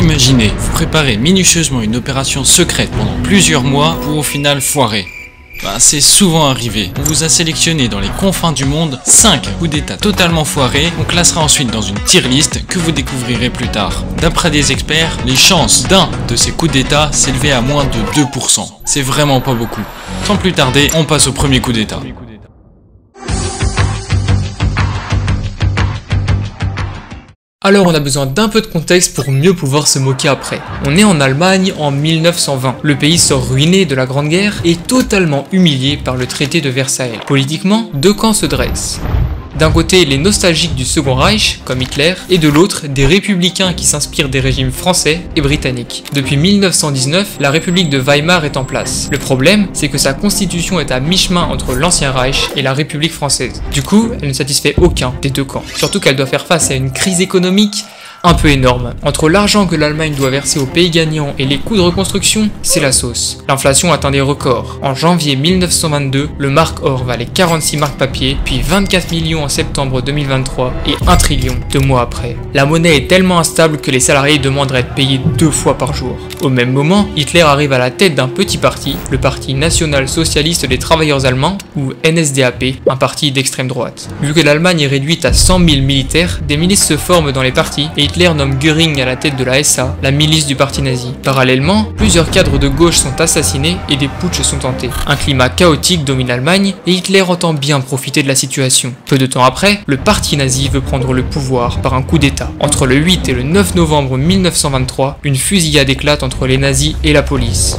Imaginez, vous préparez minutieusement une opération secrète pendant plusieurs mois pour au final foirer. C'est souvent arrivé. On vous a sélectionné dans les confins du monde 5 coups d'état totalement foirés. On classera ensuite dans une tier list que vous découvrirez plus tard. D'après des experts, les chances d'un de ces coups d'état s'élevaient à moins de 2%. C'est vraiment pas beaucoup. Sans plus tarder, on passe au premier coup d'état. Alors on a besoin d'un peu de contexte pour mieux pouvoir se moquer après. On est en Allemagne en 1920. Le pays sort ruiné de la Grande Guerre et totalement humilié par le traité de Versailles. Politiquement, deux camps se dressent. D'un côté, les nostalgiques du Second Reich, comme Hitler, et de l'autre, des républicains qui s'inspirent des régimes français et britanniques. Depuis 1919, la République de Weimar est en place. Le problème, c'est que sa constitution est à mi-chemin entre l'Ancien Reich et la République française. Du coup, elle ne satisfait aucun des deux camps. Surtout qu'elle doit faire face à une crise économique un peu énorme. Entre l'argent que l'Allemagne doit verser aux pays gagnants et les coûts de reconstruction, c'est la sauce. L'inflation atteint des records. En janvier 1922, le mark or valait 46 marques papier, puis 24 millions en septembre 2023 et 1 trillion 2 mois après. La monnaie est tellement instable que les salariés demandent à être payés 2 fois par jour. Au même moment, Hitler arrive à la tête d'un petit parti, le Parti national socialiste des travailleurs allemands, ou NSDAP, un parti d'extrême droite. Vu que l'Allemagne est réduite à 100 000 militaires, des milices se forment dans les partis et Hitler nomme Göring à la tête de la SA, la milice du parti nazi. Parallèlement, plusieurs cadres de gauche sont assassinés et des putschs sont tentés. Un climat chaotique domine l'Allemagne et Hitler entend bien profiter de la situation. Peu de temps après, le parti nazi veut prendre le pouvoir par un coup d'état. Entre le 8 et le 9 novembre 1923, une fusillade éclate entre les nazis et la police.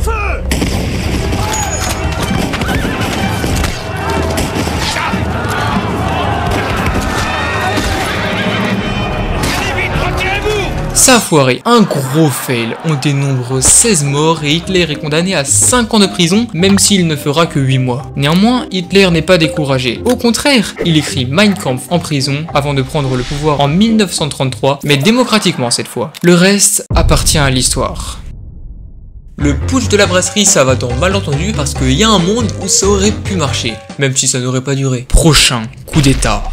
Ça a foiré, un gros fail, on dénombre 16 morts et Hitler est condamné à 5 ans de prison, même s'il ne fera que 8 mois. Néanmoins, Hitler n'est pas découragé. Au contraire, il écrit Mein Kampf en prison avant de prendre le pouvoir en 1933, mais démocratiquement cette fois. Le reste appartient à l'histoire. Le putsch de la brasserie, ça va dans malentendu parce qu'il y a un monde où ça aurait pu marcher, même si ça n'aurait pas duré. Prochain coup d'état.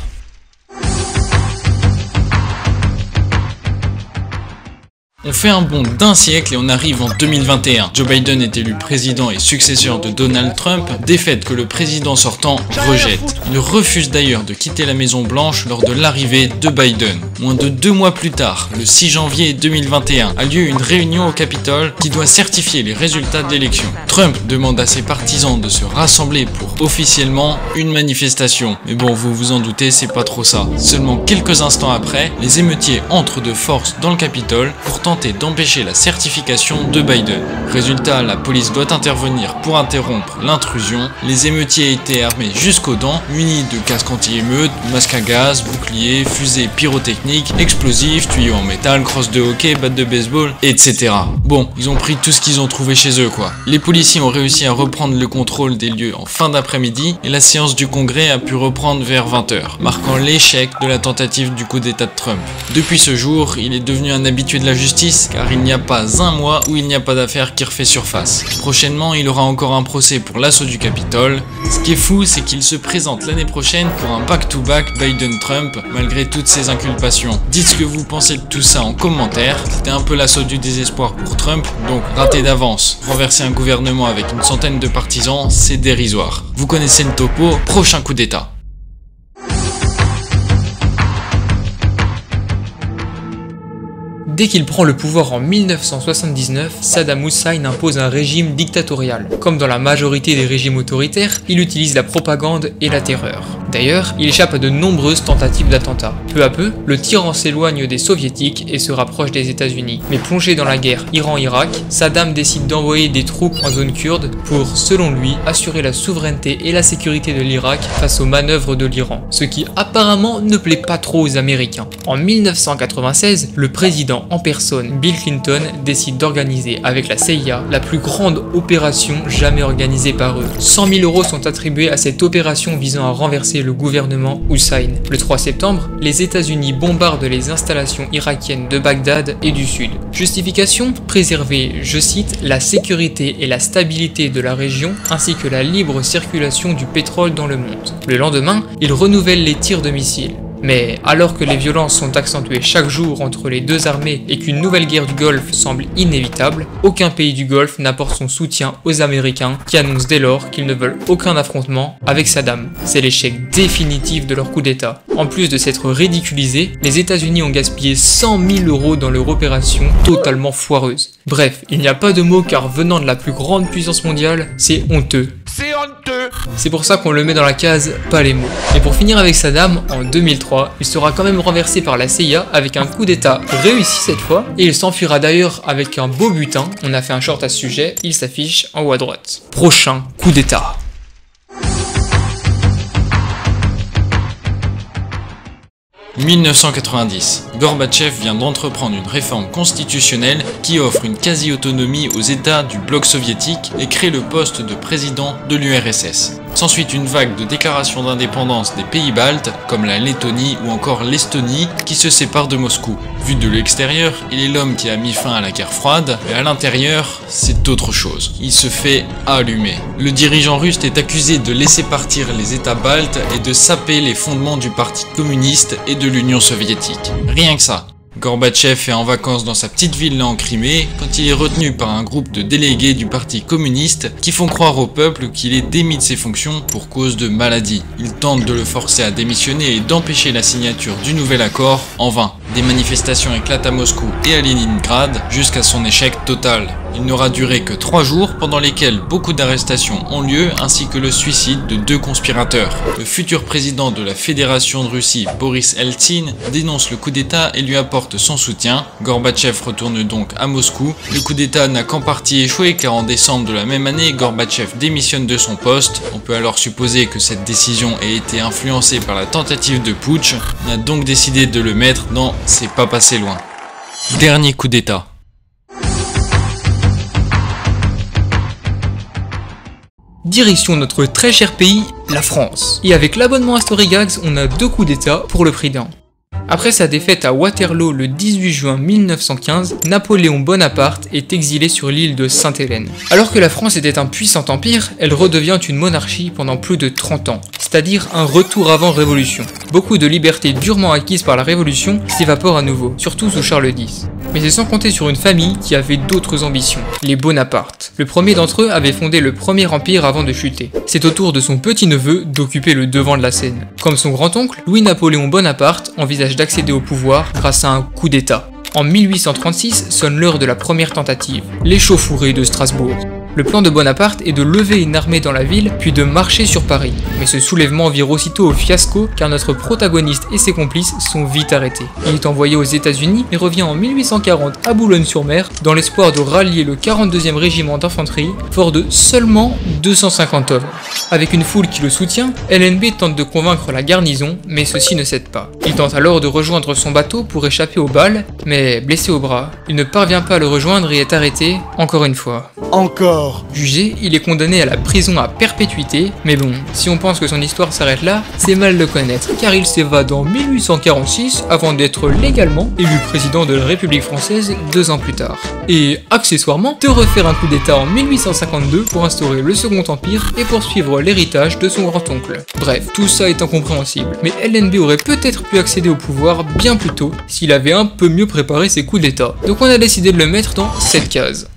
On fait un bond d'un siècle et on arrive en 2021. Joe Biden est élu président et successeur de Donald Trump, défaite que le président sortant rejette. Il refuse d'ailleurs de quitter la Maison Blanche lors de l'arrivée de Biden. Moins de 2 mois plus tard, le 6 janvier 2021, a lieu une réunion au Capitole qui doit certifier les résultats de l'élection. Trump demande à ses partisans de se rassembler pour officiellement une manifestation. Mais bon, vous vous en doutez, c'est pas trop ça. Seulement quelques instants après, les émeutiers entrent de force dans le Capitole pour tenter d'empêcher la certification de Biden. Résultat, la police doit intervenir pour interrompre l'intrusion. Les émeutiers étaient armés jusqu'aux dents, munis de casques anti-émeutes, masques à gaz, boucliers, fusées pyrotechniques, explosifs, tuyaux en métal, crosses de hockey, battes de baseball, etc. Bon, ils ont pris tout ce qu'ils ont trouvé chez eux quoi. Les policiers ont réussi à reprendre le contrôle des lieux en fin d'après-midi et la séance du Congrès a pu reprendre vers 20 h, marquant l'échec de la tentative du coup d'état de Trump. Depuis ce jour, il est devenu un habitué de la justice car il n'y a pas un mois où il n'y a pas d'affaire qui refait surface. Prochainement, il aura encore un procès pour l'assaut du Capitole. Ce qui est fou, c'est qu'il se présente l'année prochaine pour un back-to-back Biden-Trump, malgré toutes ces inculpations. Dites ce que vous pensez de tout ça en commentaire. C'était un peu l'assaut du désespoir pour Trump, donc raté d'avance. Renverser un gouvernement avec une centaine de partisans, c'est dérisoire. Vous connaissez le topo, prochain coup d'état. Dès qu'il prend le pouvoir en 1979, Saddam Hussein impose un régime dictatorial. Comme dans la majorité des régimes autoritaires, il utilise la propagande et la terreur. D'ailleurs, il échappe à de nombreuses tentatives d'attentats. Peu à peu, le tyran s'éloigne des soviétiques et se rapproche des États-Unis. Mais plongé dans la guerre Iran-Irak, Saddam décide d'envoyer des troupes en zone kurde pour, selon lui, assurer la souveraineté et la sécurité de l'Irak face aux manœuvres de l'Iran. Ce qui apparemment ne plaît pas trop aux Américains. En 1996, le président en personne, Bill Clinton, décide d'organiser avec la CIA la plus grande opération jamais organisée par eux. 100 000 € sont attribués à cette opération visant à renverser le gouvernement Hussein. Le 3 septembre, les États-Unis bombardent les installations irakiennes de Bagdad et du sud. Justification : préserver, je cite, la sécurité et la stabilité de la région ainsi que la libre circulation du pétrole dans le monde. Le lendemain, ils renouvellent les tirs de missiles. Mais alors que les violences sont accentuées chaque jour entre les deux armées et qu'une nouvelle guerre du Golfe semble inévitable, aucun pays du Golfe n'apporte son soutien aux Américains qui annoncent dès lors qu'ils ne veulent aucun affrontement avec Saddam. C'est l'échec définitif de leur coup d'état. En plus de s'être ridiculisés, les États-Unis ont gaspillé 100 000 € dans leur opération totalement foireuse. Bref, il n'y a pas de mots car venant de la plus grande puissance mondiale, c'est honteux. C'est honteux! C'est pour ça qu'on le met dans la case pas les mots. Et pour finir avec Saddam, en 2003, il sera quand même renversé par la CIA avec un coup d'état réussi cette fois, et il s'enfuira d'ailleurs avec un beau butin. On a fait un short à ce sujet, il s'affiche en haut à droite. Prochain coup d'état. « 1990. Gorbatchev vient d'entreprendre une réforme constitutionnelle qui offre une quasi-autonomie aux États du bloc soviétique et crée le poste de président de l'URSS. S'ensuit une vague de déclarations d'indépendance des pays baltes, comme la Lettonie ou encore l'Estonie, qui se séparent de Moscou. Vu de l'extérieur, il est l'homme qui a mis fin à la guerre froide, mais à l'intérieur, c'est autre chose. Il se fait allumer. Le dirigeant russe est accusé de laisser partir les États baltes et de saper les fondements du Parti communiste et de l'Union soviétique. Rien que ça. Gorbatchev est en vacances dans sa petite villa en Crimée quand il est retenu par un groupe de délégués du Parti communiste qui font croire au peuple qu'il est démis de ses fonctions pour cause de maladie. Ils tentent de le forcer à démissionner et d'empêcher la signature du nouvel accord, en vain. Des manifestations éclatent à Moscou et à Leningrad jusqu'à son échec total. Il n'aura duré que 3 jours pendant lesquels beaucoup d'arrestations ont lieu ainsi que le suicide de 2 conspirateurs. Le futur président de la Fédération de Russie, Boris Eltsine, dénonce le coup d'état et lui apporte son soutien. Gorbatchev retourne donc à Moscou. Le coup d'état n'a qu'en partie échoué car en décembre de la même année, Gorbatchev démissionne de son poste. On peut alors supposer que cette décision ait été influencée par la tentative de putsch. On a donc décidé de le mettre dans « c'est pas passé loin ». Dernier coup d'état. Direction notre très cher pays, la France. Et avec l'abonnement à StoryGags, on a 2 coups d'état pour le prix d'un. Après sa défaite à Waterloo le 18 juin 1915, Napoléon Bonaparte est exilé sur l'île de Sainte-Hélène. Alors que la France était un puissant empire, elle redevient une monarchie pendant plus de 30 ans, c'est-à-dire un retour avant Révolution. Beaucoup de libertés durement acquises par la Révolution s'évaporent à nouveau, surtout sous Charles X. Mais c'est sans compter sur une famille qui avait d'autres ambitions, les Bonaparte. Le premier d'entre eux avait fondé le premier empire avant de chuter. C'est au tour de son petit-neveu d'occuper le devant de la scène. Comme son grand-oncle, Louis-Napoléon Bonaparte envisage d'accéder au pouvoir grâce à un coup d'état. En 1836 sonne l'heure de la première tentative, l'échauffourée de Strasbourg. Le plan de Bonaparte est de lever une armée dans la ville, puis de marcher sur Paris. Mais ce soulèvement vire aussitôt au fiasco, car notre protagoniste et ses complices sont vite arrêtés. Il est envoyé aux États-Unis et revient en 1840 à Boulogne-sur-Mer, dans l'espoir de rallier le 42e régiment d'infanterie, fort de seulement 250 hommes. Avec une foule qui le soutient, LNB tente de convaincre la garnison, mais ceux-ci ne cèdent pas. Il tente alors de rejoindre son bateau pour échapper aux balles, mais blessé au bras, il ne parvient pas à le rejoindre et est arrêté, encore une fois. Encore. Jugé, il est condamné à la prison à perpétuité, mais bon, si on pense que son histoire s'arrête là, c'est mal le connaître, car il s'évade en 1846 avant d'être légalement élu président de la République française 2 ans plus tard. Et accessoirement, de refaire un coup d'état en 1852 pour instaurer le Second Empire et poursuivre l'héritage de son grand-oncle. Bref, tout ça est incompréhensible, mais LNB aurait peut-être pu accéder au pouvoir bien plus tôt s'il avait un peu mieux préparé ses coups d'état. Donc on a décidé de le mettre dans cette case.